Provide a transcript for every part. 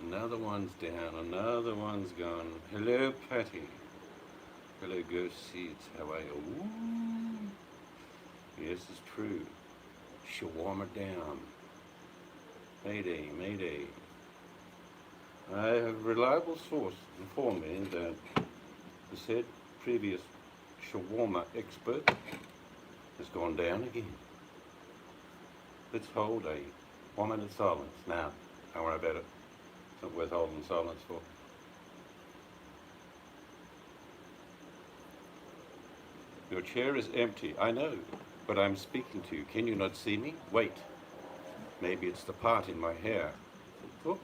Another one's down, another one's gone. Hello, Patty. Hello, Ghost Seeds. How are you? Ooh. Yes, it's true. Shawarma Down. Mayday, mayday. I have a reliable source informed me that the said previous shawarma expert has gone down again. Let's hold a 1 minute silence. Now, don't worry about it. It's not worth holding silence for. Your chair is empty, I know, but I'm speaking to you. Can you not see me? Wait. Maybe it's the part in my hair. Oh,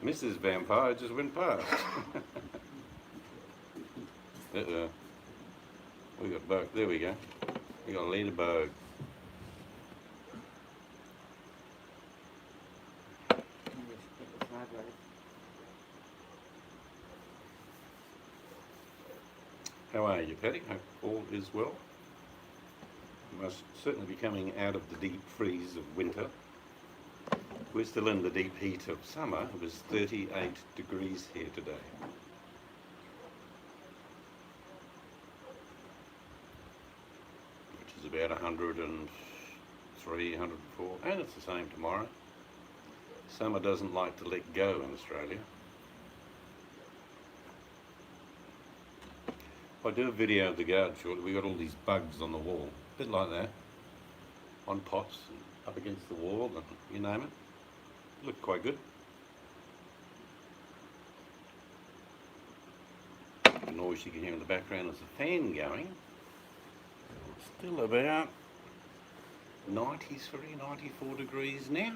Mrs. Vampire just went past. Uh-oh. We got bug. There we go. We got a ladybug. How are you, Patty? Hope all is well. You must certainly be coming out of the deep freeze of winter. We're still in the deep heat of summer. It was 38 degrees here today. Which is about 103, 104. And it's the same tomorrow. Summer doesn't like to let go in Australia. If I do a video of the garden shortly, we got all these bugs on the wall. A bit like that. On pots and up against the wall and you name it. Look quite good. The noise you can hear in the background is the fan going. Still about 93, 94 degrees now.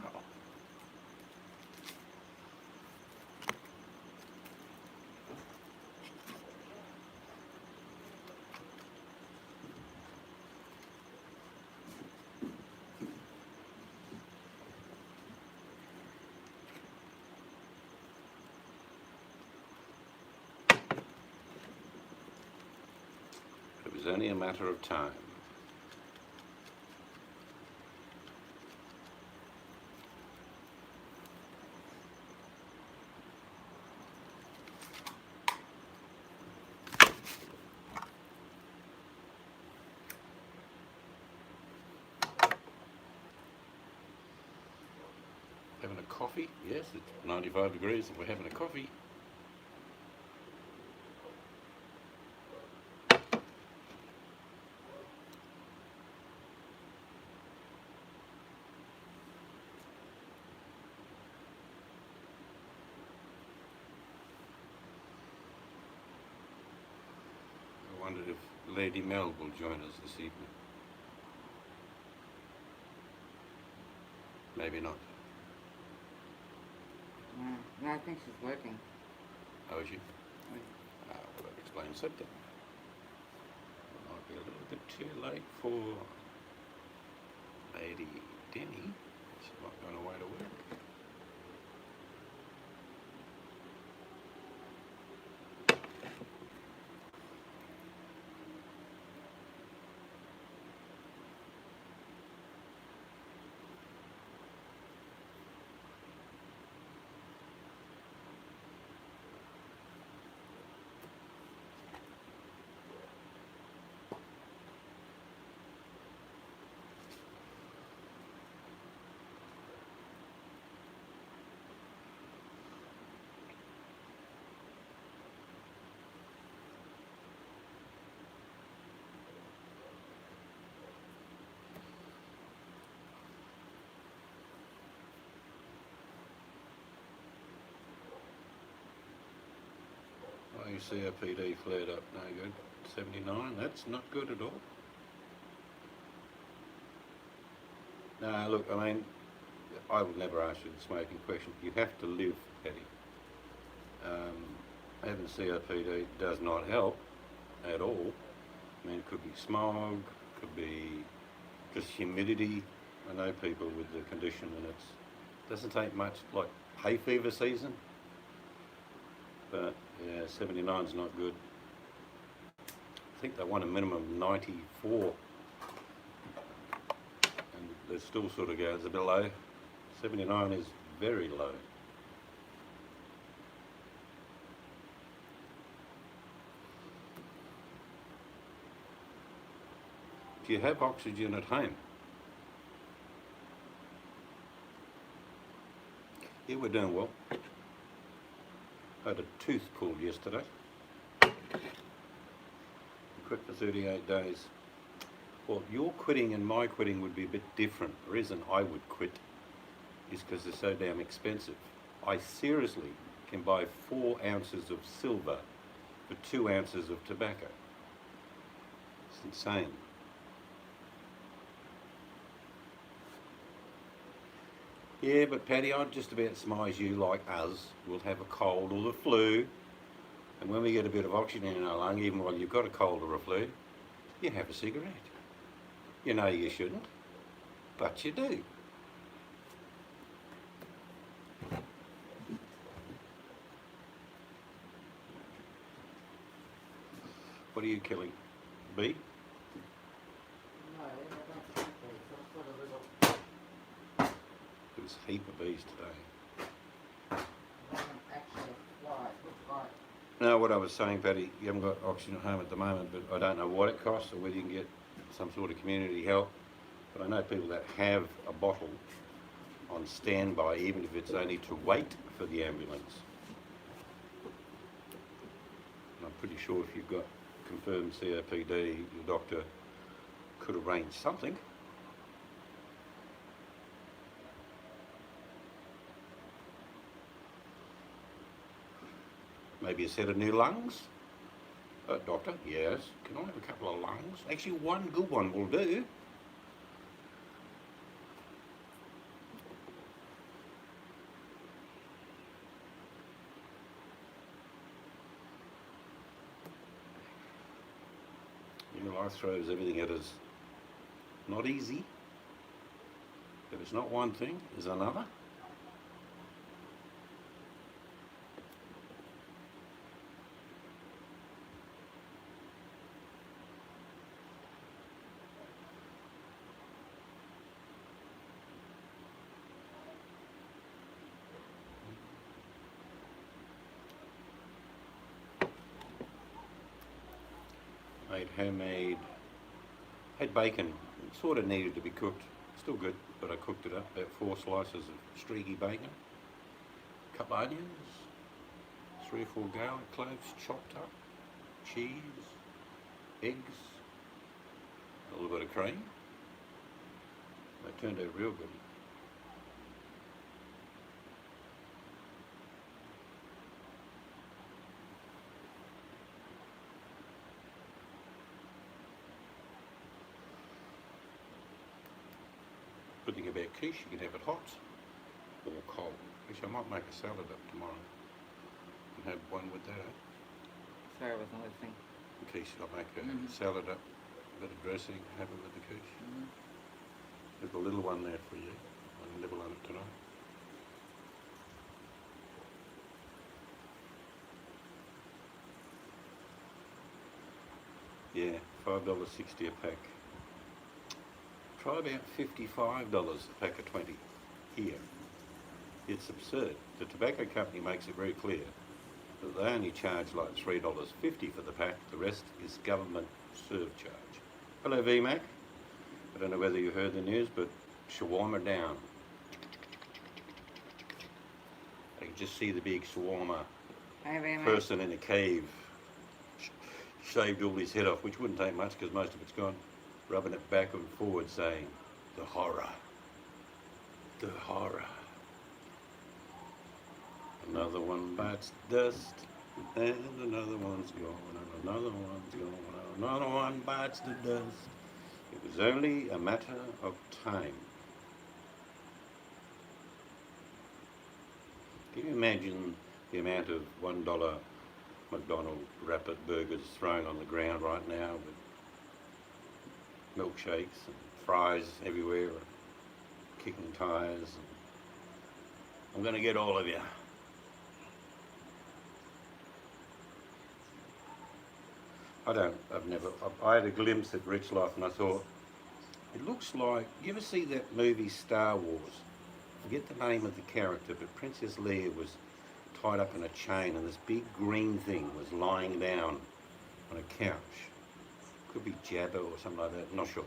It was only a matter of time. Having a coffee? Yes, it's 95 degrees and we're having a coffee. I wondered if Lady Mel will join us this evening. Maybe not. No, I think she's working. Oh, is she? Well, that explains something. It might be a little bit too late for Lady Denny. She's not going away to work. Oh, you see our PD flared up, no good. 79, that's not good at all. No, look, I mean, I would never ask you the smoking question. You have to live, Patty. Having COPD does not help at all. I mean, it could be smog, could be just humidity. I know people with the condition and it doesn't take much, like hay fever season. But yeah, 79's not good. I think they want a minimum of 94 it still sort of goes a bit low. 79 is very low. Do you have oxygen at home? Yeah, we're doing well. I had a tooth pulled yesterday. Quit for 38 days. Well, your quitting and my quitting would be a bit different. The reason I would quit is because they're so damn expensive. I seriously can buy 4 ounces of silver for 2 ounces of tobacco. It's insane. Yeah, but Paddy, I'd just about surmise you, like us, will have a cold or the flu. And when we get a bit of oxygen in our lung, even while you've got a cold or a flu, you have a cigarette. You know you shouldn't, but you do. What are you killing? Bee? No, I don't think so. I've got a little... There's a heap of bees today. Actually fly. It looks like... No, what I was saying, Paddy, you haven't got oxygen at home at the moment, but I don't know what it costs or whether you can get some sort of community help. But I know people that have a bottle on standby, even if it's only to wait for the ambulance. And I'm pretty sure if you've got confirmed COPD, your doctor could arrange something. Maybe a set of new lungs? Doctor, yes. Can I have a couple of lungs? Actually, one good one will do. You know, life throws everything at us. Not easy. If it's not one thing, it's another. Made homemade, had bacon, it sort of needed to be cooked, still good, but I cooked it up, about 4 slices of streaky bacon, a couple of onions, 3 or 4 garlic cloves chopped up, cheese, eggs, a little bit of cream. They turned out real good. Good thing about quiche, you can have it hot or cold. Actually, I might make a salad up tomorrow and have one with that. Sorry, I wasn't listening. Quiche, I'll make a salad up, a bit of dressing, have it with the quiche. There's a little one there for you. I'll nibble on it tonight. Yeah, $5.60 a pack. Try about $55 a pack of 20 here. It's absurd. The tobacco company makes it very clear that they only charge like $3.50 for the pack. The rest is government surcharge. Hello VMAC. I don't know whether you heard the news, but Shawarma Down. I can just see the big shawarma person in a cave shaved all his head off, which wouldn't take much because most of it's gone, rubbing it back and forward saying, the horror, the horror. Another one bites dust, and another one's gone, and another one's gone, and another one bites the dust. It was only a matter of time. Can you imagine the amount of $1 McDonald's rapid burgers thrown on the ground right now with milkshakes and fries everywhere and kicking tires? And I'm going to get all of you. I had a glimpse at Rich Life and I thought, It looks like, you ever see that movie Star Wars? I forget the name of the character, but Princess Leia was tied up in a chain and this big green thing was lying down on a couch. Could be Jabba or something like that, not sure.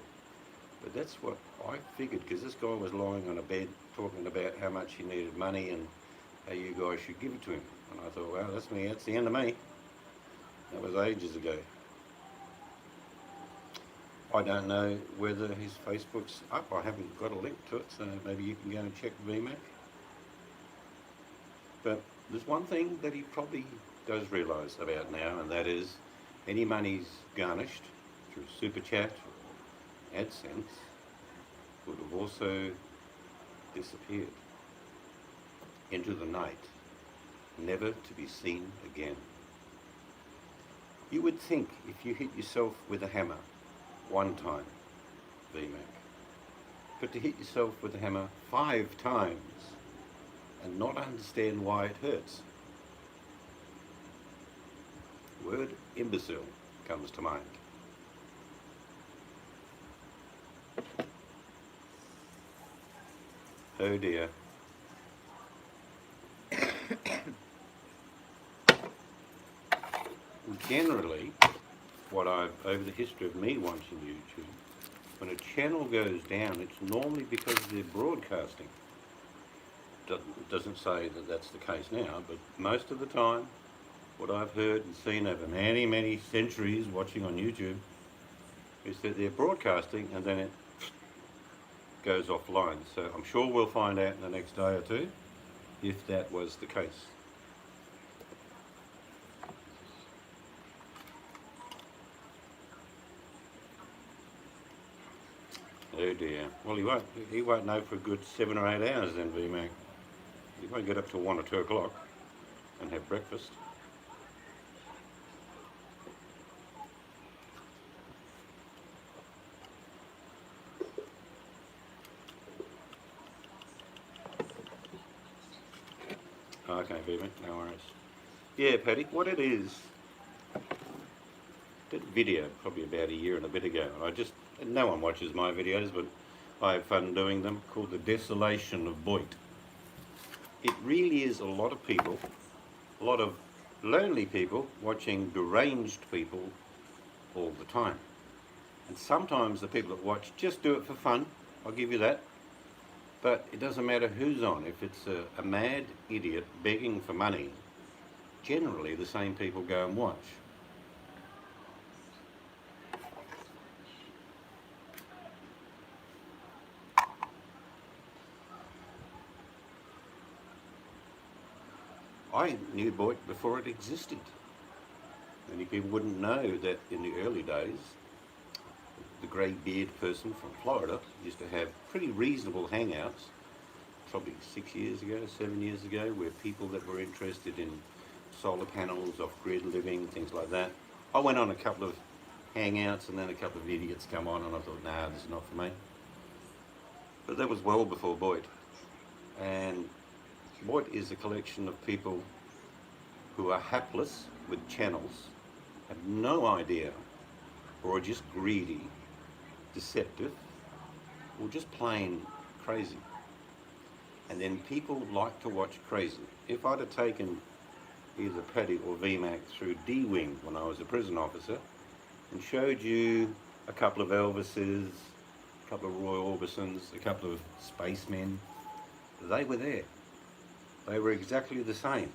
But that's what I figured, because this guy was lying on a bed talking about how much he needed money and how you guys should give it to him. And I thought, well, that's me, that's the end of me. That was ages ago. I don't know whether his Facebook's up. I haven't got a link to it, so maybe you can go and check VMAC. But there's one thing that he probably does realise about now, and that is any money's garnished through Super Chat or AdSense would have also disappeared into the night, never to be seen again. You would think if you hit yourself with a hammer one time, VMAC, but to hit yourself with a hammer 5 times and not understand why it hurts. The word imbecile comes to mind. Oh dear. Generally, what I've, over the history of me watching YouTube, when a channel goes down, it's normally because they're broadcasting. It doesn't say that that's the case now, but most of the time, what I've heard and seen over many, many centuries watching on YouTube is that they're broadcasting and then it goes offline. So I'm sure we'll find out in the next day or two if that was the case. Oh dear. Well, he won't know for a good 7 or 8 hours then, VMAC. He won't get up till 1 or 2 o'clock and have breakfast. Okay, VMAC, no worries. Yeah, Paddy, what it is, did a video probably about a year and a bit ago. No one watches my videos, but I have fun doing them, called The Desolation of Boyd. It really is a lot of people, a lot of lonely people watching deranged people all the time. And sometimes the people that watch just do it for fun, I'll give you that. But it doesn't matter who's on. If it's a mad idiot begging for money, generally the same people go and watch. I knew Boyd before it existed. Many people wouldn't know that in the early days, the grey-beard person from Florida used to have pretty reasonable hangouts, probably 6 years ago, 7 years ago, where people that were interested in solar panels, off-grid living, things like that. I went on a couple of hangouts and then a couple of idiots come on and I thought, nah, this is not for me. But that was well before Boyd. And Boyd is a collection of people who are hapless with channels, have no idea, or are just greedy, deceptive, or just plain crazy. And then people like to watch crazy. If I'd have taken either Paddy or VMAC through D-Wing when I was a prison officer and showed you a couple of Elvises, a couple of Roy Orbisons, a couple of spacemen, they were there. They were exactly the same.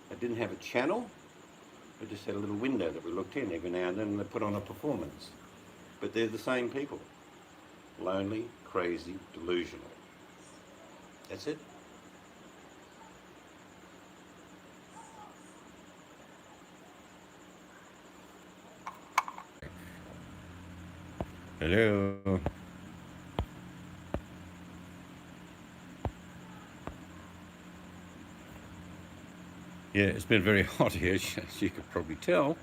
They didn't have a channel, they just had a little window that we looked in every now and then and they put on a performance. But they're the same people. Lonely, crazy, delusional. That's it. Hello. Yeah, it's been very hot here, as you could probably tell.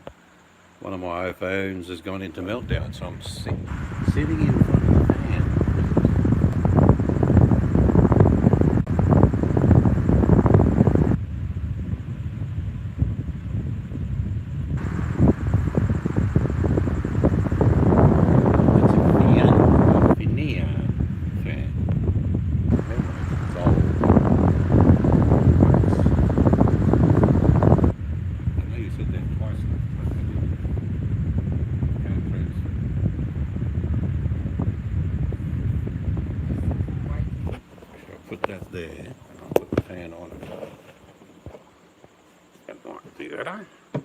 One of my iPhones has gone into meltdown, so I'm sitting in front of the fan. It's a fan. that there, and I'll put the fan on it. That might be better. Is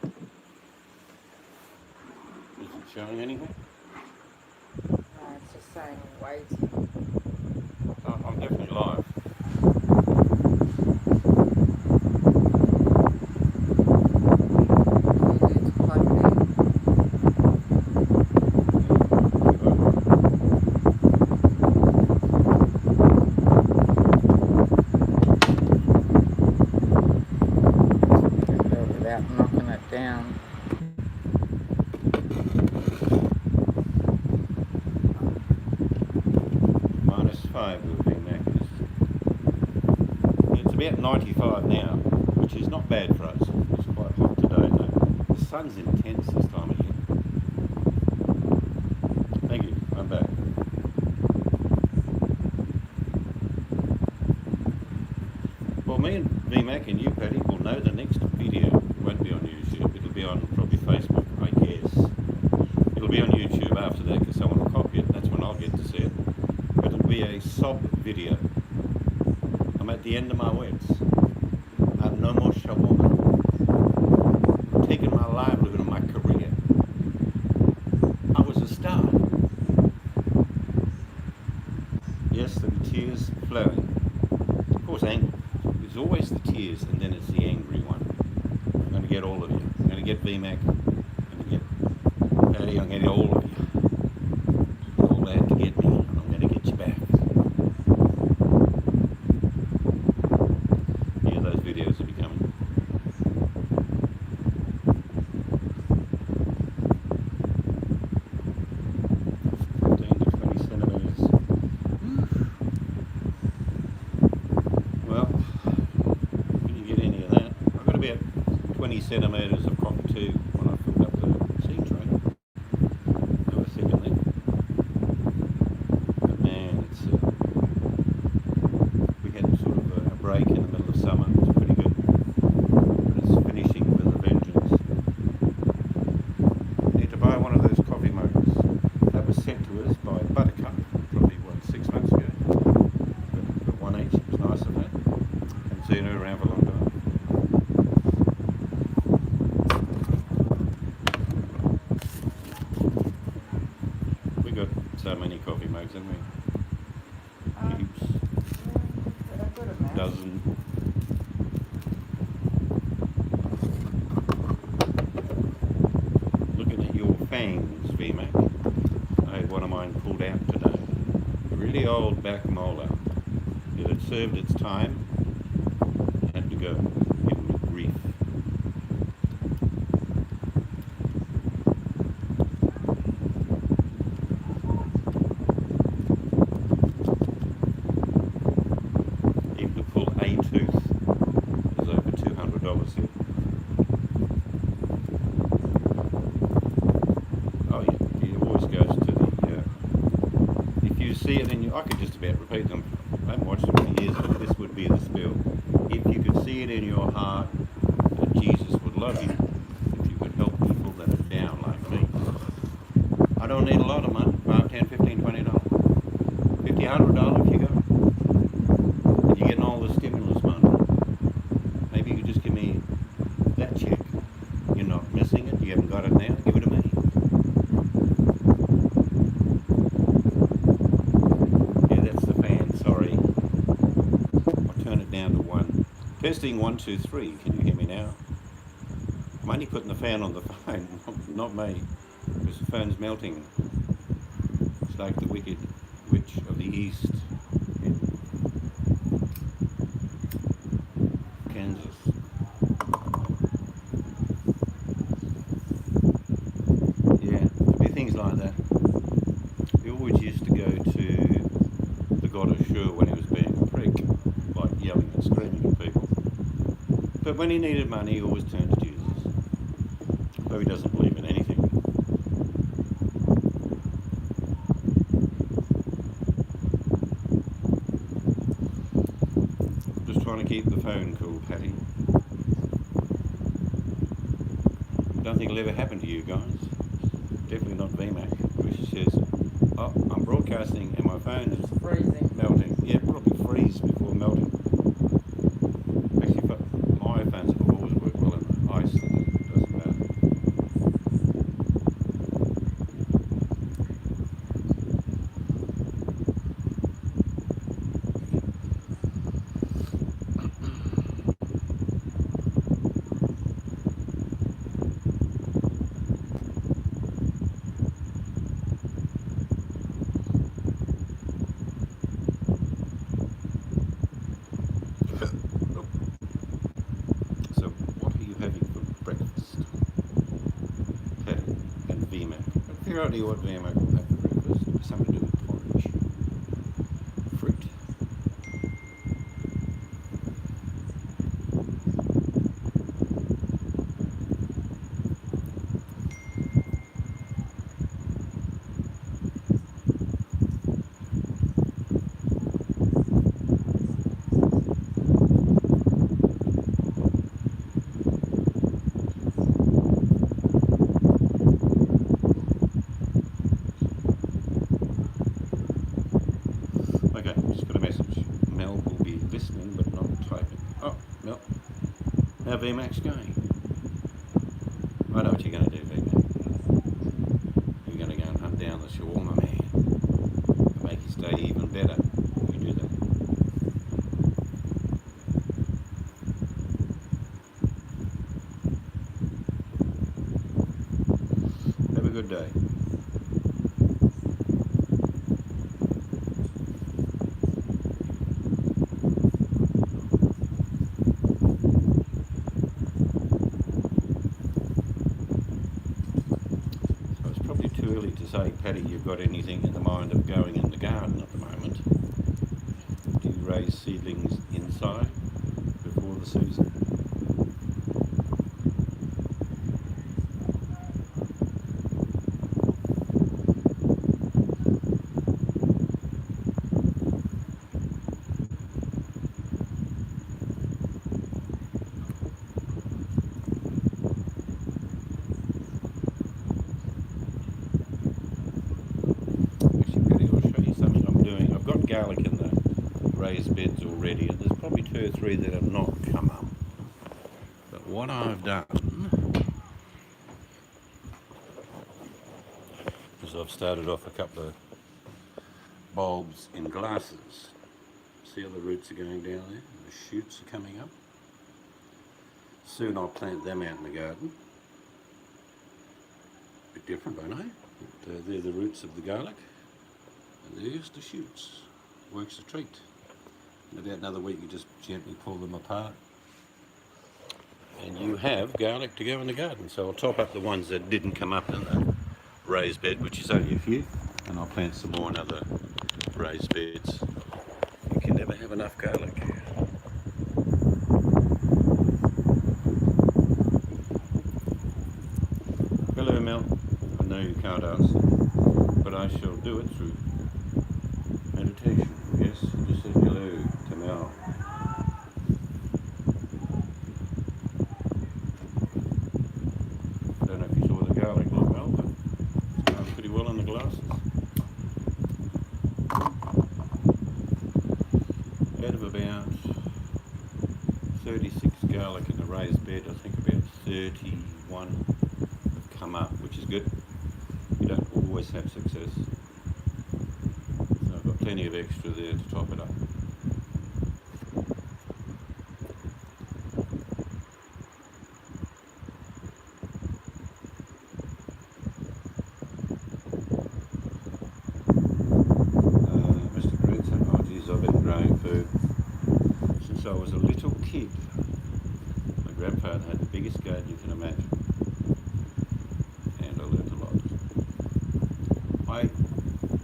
it showing anything? No, it's just saying waiting. Oh, I'm definitely live. You need to plug it in. Do it without knocking it down. -5 will be max. It's about 95 now, which is not bad for us. It's quite hot today though. The sun's intense this time of year. Thank you, I'm back. Well, me and VMac and you, Patty, will know the next video won't be on YouTube. It'll be on probably Facebook, I guess. It'll be on YouTube after that because someone will copy it. That's when I'll get to see it. But it'll be a sob video. I'm at the end of my words. I have no more shawarma. I'm taking my livelihood and my career. I was a star. Yes, there were tears flowing. Of course, anger. There's always the tears, and then it's the angry one. I'm going to get all of you. I'm going to get VMac. I'm going to get Patty. I'm going to get all of you. You're all out to get me, and I'm going to get you back. Yeah, those videos will be coming. To 20 centimetres. Well, didn't get any of that. I got about 20 centimetres of cockatoo when I filled up the seed tray. I was thinking that. But man, it's we had sort of a break in the middle of summer. It was pretty good. But it's finishing with a vengeance. Need to buy one of those coffee mugs. That was sent to us by Buttercup, probably 6 months ago. But 1 each. It was nice of that. Haven't seen her around for a long time. We got so many coffee mugs, haven't we? Heaps. But I've got a match. Dozen. Looking at your fangs, VMac. I had one of mine pulled out today. A really old back molar. It had served its time. Had to go. Given me grief. Even to pull a tooth is over $200 here. Oh yeah, it always goes to the, if you see it in your, I could just about repeat them. I haven't watched them for years, but this would be the spiel. If you could see it in your heart that Jesus would love you, if you could help people that are down like me. I don't need a lot of money, $5, $10, $15, $20, $50, $100 if you got it. And you're getting all the stimulus money. Maybe you could just give me that check. You're not missing it, you haven't got it now, give it to me. Yeah, that's the fan, sorry. I'll turn it down to 1. Testing 1, 2, 3. Can you hear me now? I'm only putting the fan on the phone, not me, because the phone's melting. It's like the wicked witch of the east in Kansas. Yeah, there'd be things like that. We always used to go to the God of Shur when he was being a prick, like yelling and screaming at people. But when he needed money, he always turned to Jesus. Though he doesn't believe in anything. Just trying to keep the phone cool, Patty. I don't think it'll ever happen to you guys. Definitely not VMac, where she says, oh, I'm broadcasting and my phone is Freezing. melting. Yeah, probably freeze before melting. figure out here what VMA will have for breakfast. It's something to do with porridge. Fruit. Okay, just got a message. Mel will be listening but not typing. Oh, Mel. How VMAX going? I know what you're going to do, VMAX. You're going to go and hunt down the shawarma man and make his day even better. You do that. Have a good day. Probably too early to say, Paddy, you've got anything in the mind of going in the garden at the moment. Do you raise seedlings inside before the season? Garlic in the raised beds already, and there's probably 2 or 3 that have not come up. But what I've done is I've started off a couple of bulbs in glasses. See how the roots are going down there? The shoots are coming up. Soon I'll plant them out in the garden. A bit different, won't I? But, they're the roots of the garlic, and there's the shoots. Works a treat. In about another week you just gently pull them apart and you have garlic to go in the garden. So I'll top up the ones that didn't come up in the raised bed, which is only a few, and I'll plant some more in other raised beds. You can never have enough garlic. Hello Mel, I know you can't answer, but I shall do it through meditation. Yes, just said hello to Mel. I don't know if you saw the garlic look well, but it's going pretty well in the glasses. Out of about 36 garlic in the raised bed, I think about 31 have come up, which is good. You don't always have success. So I've got plenty of extra there to top it up. Mr. Greenson, oh geez, I've been growing food since I was a little kid. My grandfather had the biggest garden you can imagine, and I learnt a lot. I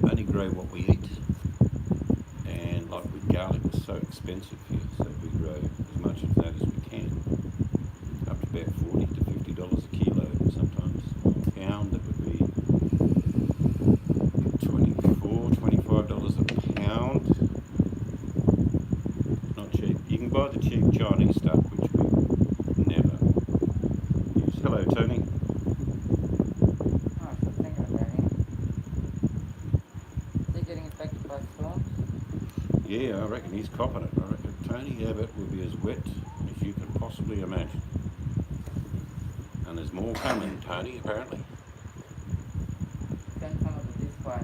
only grow what we eat, and like with garlic, it's so expensive here, so we grow as much of that as we can, up to about $40 to $50 a kilo sometimes. A pound, that would be $24, $25 a pound. Not cheap. You can buy the cheap Chinese stuff, which we never use. Hello Tony. Oh, I was thinking about him. Is he getting affected by storms? Yeah, I reckon he's copping it. I reckon Tony Abbott will be as wet as you can possibly imagine. And there's more coming, Tony, apparently. Send some of it this way.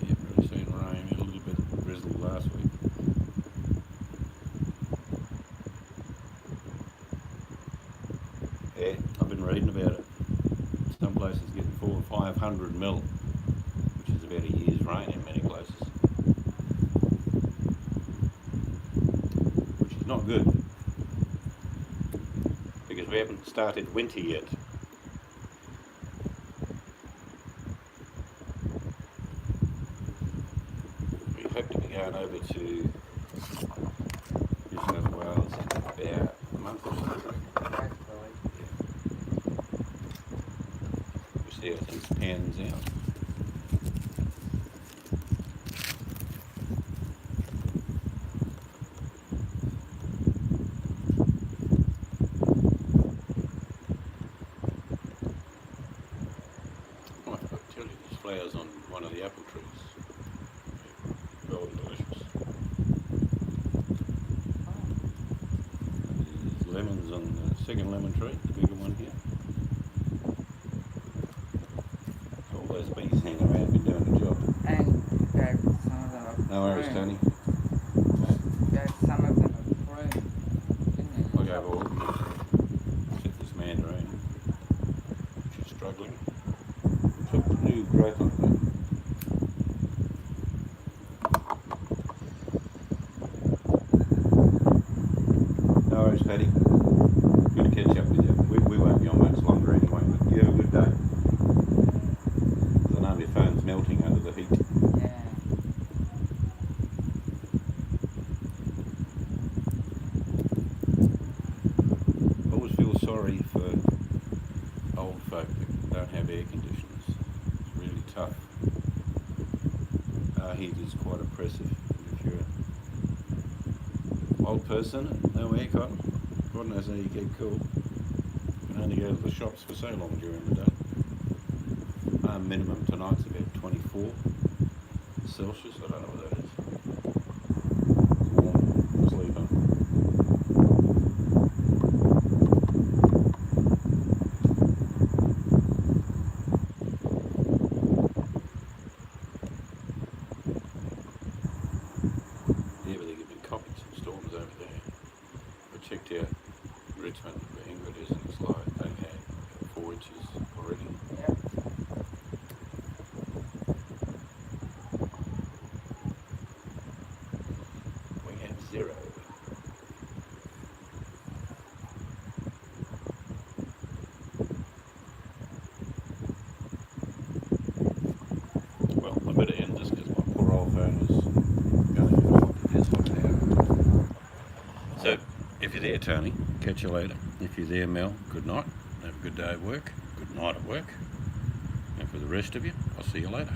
Yeah, really seen rain, a little bit of drizzle last week. Yeah, I've been reading about it. Some places getting 400 or 500 mil, which is about a year's rain in many places. Which is not good, because we haven't started winter yet. going over to New South Wales in about a month or so. Hopefully. We'll see how things pans out. Oh, I forgot to tell you, there's flowers on one of the apple trees. Golden delicious. There's lemons on the second lemon tree, the bigger one here. All those bees hanging around, been doing the job. And you gave some of them a No worries, prune. Tony. You gave some of them a prune, didn't you? I gave all of them, except this mandarin, which is struggling. Took new growth on it. No worries, Paddy. Good to catch up with you. We won't be on much longer anyway, but you have a good day. 'Cause I know your phone's melting under the heat. Yeah. I always feel sorry for old folk that don't have air conditioners. It's really tough. Our heat is quite oppressive. If you're an old person and no aircon, God knows how you get cool. You can only go to the shops for so long during the day. Our minimum tonight's about 24 Celsius. I don't know what that is. It's warm. Sleep on. Yeah, but they're giving copies of storms over there. I checked out Richmond, where Ingrid is, and it's like they had 4 inches already. Yep. We had 0. Well, I better end this because my poor old phone is going to this one now. So, if you're there, Tony, catch you later. If you're there, Mel, good night. Have a good day at work. Good night at work. And for the rest of you, I'll see you later.